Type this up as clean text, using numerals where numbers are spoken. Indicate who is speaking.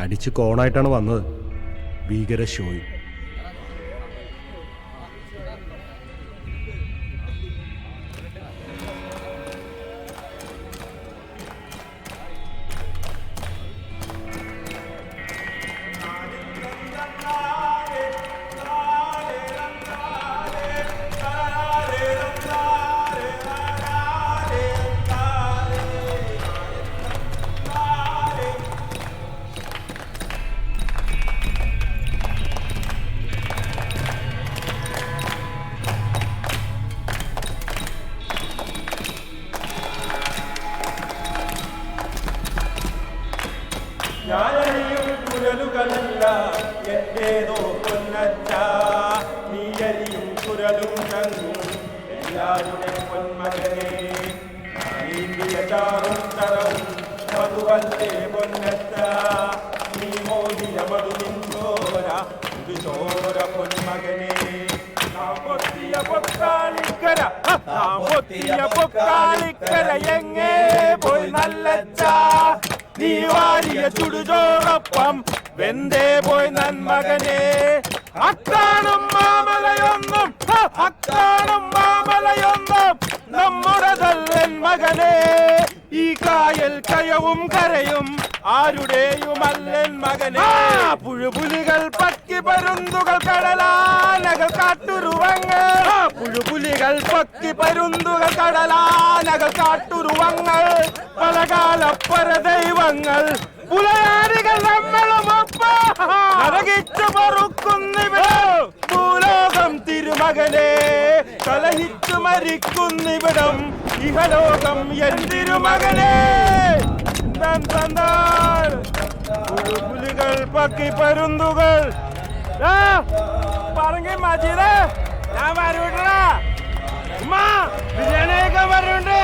Speaker 1: അടിച്ച് കോണായിട്ടാണ് വന്നത്. ഭീകര ഷോയും.
Speaker 2: ഞാനറിയും കുരലുകളല്ല എന്റേതോ പൊന്നച്ച, നീയരിയും കുരലും ഞങ്ങും എല്ലാവരുടെ പൊന്മകനെ. നീന്തിയ ചാറും തറവും മധുവല്ലേ പൊന്നച്ച, നീ മോഹിയ മധുവിൻചോര ചോര പൊന്മകനെ. നാം പൊത്തിയ പൊക്കാളിക്കര, നാം പൊത്തിയ പൊക്കാളിക്കര എങ്ങേ പോയി നല്ലച്ച, നീ വാരിയ ചുടുചോറൊപ്പം വെന്തേ പോയി നന്മകനെ. അക്കാണും മാമലയൊന്നും, അക്കാണും മാമലയൊന്നും നമ്മുടെതല്ലൻ മകനെ. ഈ കായൽ കയവും കരയും ആരുടെയുമല്ലൻ മകനെ. പുഴുപുലികൾ പക്കി പരുന്തുകൾ കടലാനകൾ കാട്ടുരുവങ്ങൾ, പുഴുപുലികൾ പക്കി പരുന്തുകൾ കടലാനകൾ കാട്ടുരുവങ്ങൾ, പലകാല പരദൈവങ്ങൾ പുലയാരികൾ നമ്മളുമൊപ്പറകിച്ചു പറക്കുന്നിവിടം ഭൂലോകം തിരുമകനെ. കലഹിച്ചു മരിക്കുന്നിവിടം ഇഹലോകം എൻ തിരുമകനെ. പുലികൾ പക്കി പരുന്തുകൾ പറഞ്ഞ മജീദ് ഞാൻ വരൂട്ടാ. ബിരിയാണിയൊക്കെ വരൂണ്ട്.